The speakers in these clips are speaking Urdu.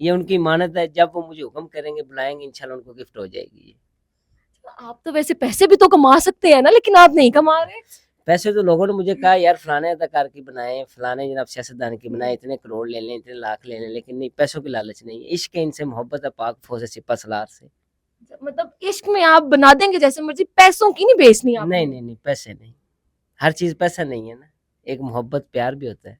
یہ ان کی مانت ہے، جب وہ مجھے حکم کریں گے بلائیں گے انشاءاللہ ان کو گفٹ ہو جائے گی. آپ تو ویسے پیسے بھی تو کما سکتے ہیں نا، لیکن آپ نہیں کما رہے. پیسے تو لوگوں نے مجھے کہا یار فلانے اداکار کی بنائیں، فلانے جناب سیاستدان کی بنائیں، اتنے کروڑ لے لیں، اتنے لاکھ لے لیں، لیکن نہیں، پیسوں کی لالچ نہیں ہے. عشق ہے، ان سے محبت ہے، پاک فوز سپہ سالار سے. مطلب عشق میں آپ بنا دیں گے جیسے مرضی، پیسوں کی نہیں بیچنی آپ. نہیں نہیں نہیں، پیسے نہیں، ہر چیز پیسہ نہیں ہے نا، ایک محبت پیار بھی ہوتا ہے.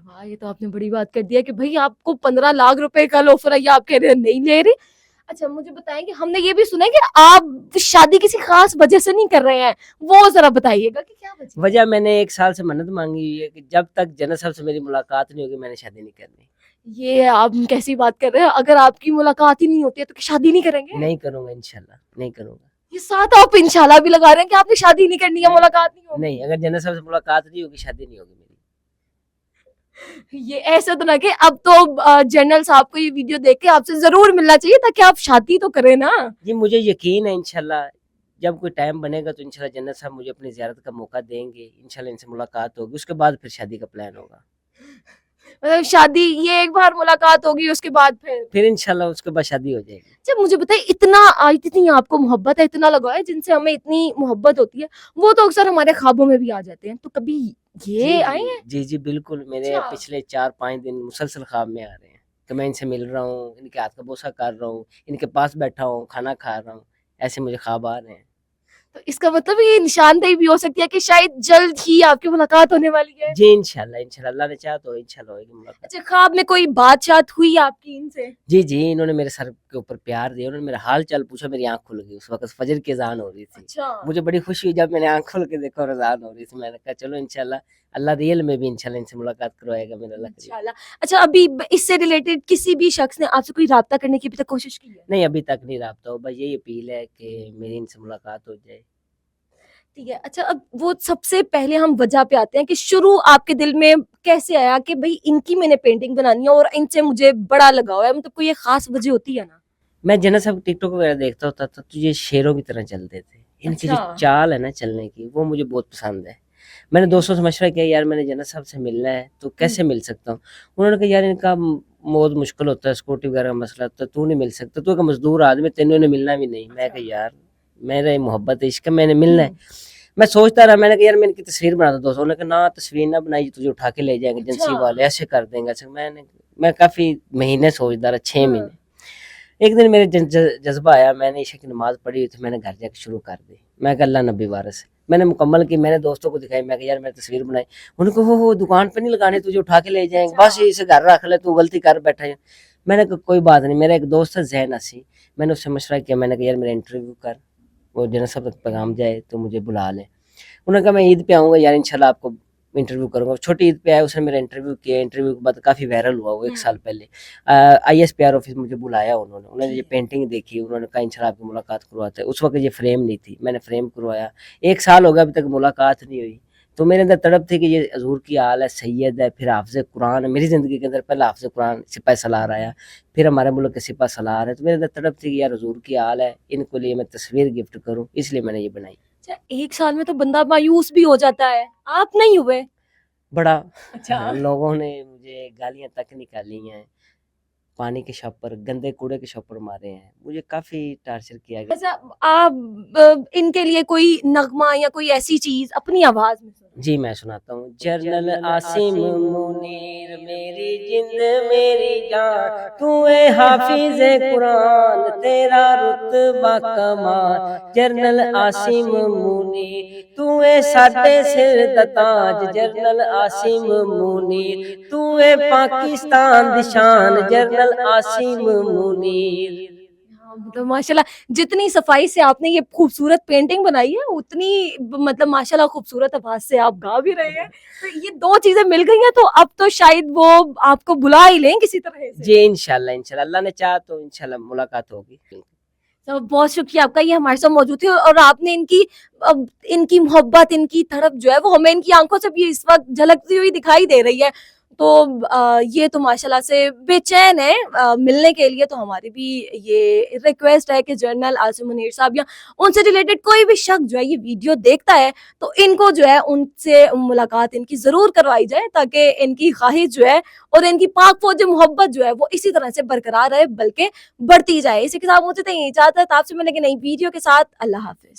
ہاں یہ تو آپ نے بڑی بات کر دیا کہ بھائی آپ کو 15 لاکھ روپے کا آفر ہے، یہ آپ کہہ رہے ہیں نہیں لے رہے. اچھا مجھے بتائیں کہ ہم نے یہ بھی سنا ہے کہ آپ شادی کسی خاص وجہ سے نہیں کر رہے ہیں، وہ ذرا بتائیے گا کہ کیا وجہ. وجہ میں نے 1 سال سے منت مانگی ہوئی ہے کہ جب تک جنت صاحب سے میری ملاقات نہیں ہوگی میں نے شادی نہیں کرنی. یہ آپ کیسی بات کر رہے ہیں؟ اگر آپ کی ملاقات ہی نہیں ہوتی ہے تو شادی نہیں کریں گے؟ نہیں کروں گا انشاءاللہ، نہیں کروں گا. یہ ساتھ آپ انشاءاللہ بھی لگا رہے ہیں کہ آپ نے شادی نہیں کرنی ہے، ملاقات نہیں ہوگی. نہیں، اگر جنت صاحب سے ملاقات نہیں ہوگی شادی نہیں ہوگی میری. یہ ایسا تو نہ کہ اب تو جنرل صاحب کو یہ ویڈیو دیکھ کے آپ سے ضرور ملنا چاہیے تاکہ آپ شادی تو کریں نا. جی مجھے یقین ہے انشاءاللہ جب کوئی ٹائم بنے گا تو انشاءاللہ جنت صاحب مجھے اپنی زیارت کا موقع دیں گے، انشاءاللہ ان سے ملاقات ہوگی، اس کے بعد پھر شادی کا پلان ہوگا. مطلب شادی یہ ایک بار ملاقات ہوگی اس کے بعد پھر انشاءاللہ اس کے بعد شادی ہو جائے گی. جب مجھے بتائیں اتنی آپ کو محبت ہے، اتنا لگا ہے جن سے ہمیں اتنی محبت ہوتی ہے، وہ تو اکثر ہمارے خوابوں میں بھی آ جاتے ہیں، تو کبھی یہ آئے ہیں؟ جی جی بالکل، میرے اچھا. پچھلے 4-5 دن مسلسل خواب میں آ رہے ہیں کہ میں ان سے مل رہا ہوں، ان کے ہاتھ کا بوسہ کر رہا ہوں، ان کے پاس بیٹھا ہوں، کھانا کھا رہا ہوں، ایسے مجھے خواب آ رہے ہیں. تو اس کا مطلب یہ نشاندہی بھی ہو سکتی ہے کہ شاید جلد ہی آپ کی ملاقات ہونے والی ہے. جی انشاءاللہ اللہ نے چاہا تو انشاءاللہ ہوئے گی ملاقات. اچھا خواب میں کوئی بات چات ہوئی آپ کی ان سے؟ جی جی انہوں نے میرے سر کے اوپر پیار دیا، انہوں نے میرا حال چال پوچھا، میری آنکھ کھل گئی. اس وقت فجر کی اذان ہو رہی تھی. اچھا. مجھے بڑی خوشی ہوئی جب میں نے آنکھ کھول کے دیکھا اور اذان ہو رہی تھی. میں نے کہا چلو انشاءاللہ اللہ ریئل میں بھی انشاءاللہ ان سے ملاقات کروائے گا میرا اللہ کریم. انشاءاللہ. اچھا ابھی اس سے ریلیٹڈ کسی بھی شخص نے آپ سے کوئی رابطہ کرنے کی ابھی تک کوشش کی ہے؟ نہیں ابھی تک نہیں رابطہ ہو، بس یہی اپیل ہے کہ میری ان سے ملاقات ہو جائے. ٹھیک ہے. اچھا اب وہ سب سے پہلے ہم وجہ پہ آتے ہیں کہ شروع آپ کے دل میں کیسے آیا کہ بھائی ان کی میں نے پینٹنگ بنانی ہے اور ان سے مجھے بڑا لگاؤ ہے، مطلب کوئی ایک خاص وجہ ہوتی ہے نا؟ میں جنت صاحب ٹک ٹاک وغیرہ دیکھتا ہوتا تھا تو یہ شیروں کی طرح چلتے تھے، ان کی جو چال ہے نا چلنے کی وہ مجھے بہت پسند ہے. میں نے دوستوں سے مشورہ کیا یار میں نے جنت صاحب سے ملنا ہے تو کیسے مل سکتا ہوں. انہوں نے کہا یار ان کا بہت مشکل ہوتا ہے، سکوٹی وغیرہ کا مسئلہ ہوتا ہے، تو نہیں مل سکتا، تو ایک مزدور آدمی تینوں نے ملنا بھی نہیں. میں کہا یار میرا محبت ہے عشق میں نے ملنا ہے. میں سوچتا رہا، میں نے کہا یار میں ان کی تصویر بنا دوں. دوستوں نے کہا نہ تصویر نہ بنائی، تجھے اٹھا کے لے جائیں گے ایجنسی والے، ایسے کر دیں گے. میں کافی مہینے سوچتا رہا، 6 مہینے. ایک دن میرے جذبہ آیا، میں نے عشاء کی نماز پڑھی تھی، میں نے گھر جا کے شروع کر دی. میں کہا اللہ نبی وارث ہے. میں نے مکمل کی، میں نے دوستوں کو دکھائی، میں کہا یار میں تصویر بنائی. ان کو وہ دکان پہ نہیں لگانے، تجھے اٹھا کے لے جائیں گے، بس اسے گھر رکھ لے، تو غلطی کر بیٹھا ہے. میں نے کہا کوئی بات نہیں. میرا ایک دوست ہے ذہن اسی، میں نے اس سے مشورہ کیا. میں نے کہا یار میرا انٹرویو کر، وہ جنت صاحب تک پیغام جائے تو مجھے بلا لیں. انہوں نے کہا میں عید پہ آؤں گا یار انشاءاللہ آپ کو انٹرویو کروں گا. چھوٹی عید پہ آیا، اس نے میرا انٹرویو کیا. انٹرویو کے بعد کافی وائرل ہوا وہ 1 سال پہلے. ISPR آفس مجھے بلایا انہوں نے یہ پینٹنگ دیکھی، انہوں نے کہا انشاءاللہ آپ کی ملاقات کرواتے ہیں. اس وقت یہ فریم نہیں تھی، میں نے فریم کروایا. 1 سال ہو گیا ابھی تک ملاقات نہیں ہوئی. تو میرے اندر تڑپ تھی کہ یہ حضور کی آل ہے، سید ہے، پھر حافظ قرآن ہے. میری زندگی کے اندر پہلا حافظ قرآن سپاہ سالار آیا، پھر ہمارے ملک کے سپاہ سالار ہے. تو میرے اندر تڑپ تھی کہ یار حضور کی آل ہے، ان کو لیے میں تصویر گفٹ کروں، اس لیے میں نے یہ بنائی. 1 سال میں تو بندہ مایوس بھی ہو جاتا ہے، آپ نہیں ہوئے؟ بڑا اچھا. لوگوں نے مجھے گالیاں تک نکالی ہیں، پانی کے شاپ پر، گندے کوڑے کے شاپ پر مارے ہیں، مجھے کافی ٹارچر کیا گیا. اچھا آپ ان کے لیے کوئی نغمہ یا کوئی ایسی چیز اپنی آواز میں جی میں سناتا ہوں. جنرل عاصم منیر میری جند میری جان، تو اے حافظ قرآن تیرا رتبہ کمال. جنرل عاصم منیر تو اے ساڈے سر دا تاج. جنرل عاصم منیر تو اے پاکستان دی شان. جنرل عاصم منیر. مطلب ماشاءاللہ جتنی صفائی سے آپ نے یہ خوبصورت پینٹنگ بنائی ہے اتنی مطلب ماشاءاللہ خوبصورت آواز سے آپ گا بھی رہے ہیں. تو یہ 2 چیزیں مل گئی ہیں تو اب تو شاید وہ آپ کو بلا ہی لیں کسی طرح سے. جی انشاءاللہ اللہ نے چاہا تو انشاءاللہ ملاقات ہوگی. تو بہت شکریہ آپ کا، یہ ہمارے ساتھ موجود تھی اور آپ نے ان کی محبت، ان کی تڑپ جو ہے وہ ہمیں ان کی آنکھوں سے بھی اس وقت جھلکتی ہوئی دکھائی دے رہی ہے. تو یہ تو ماشاءاللہ سے بے چین ہے ملنے کے لیے. تو ہماری بھی یہ ریکویسٹ ہے کہ جنرل عاصم منیر صاحب یا ان سے ریلیٹڈ کوئی بھی شخص جو ہے یہ ویڈیو دیکھتا ہے تو ان کو جو ہے ان سے ملاقات ان کی ضرور کروائی جائے, تاکہ ان کی خواہش جو ہے اور ان کی پاک فوج محبت جو ہے وہ اسی طرح سے برقرار رہے بلکہ بڑھتی جائے. اسی کے ساتھ مجھے تو یہی چاہتا ہے. آپ سے ملیں گے نئی ویڈیو کے ساتھ. اللہ حافظ.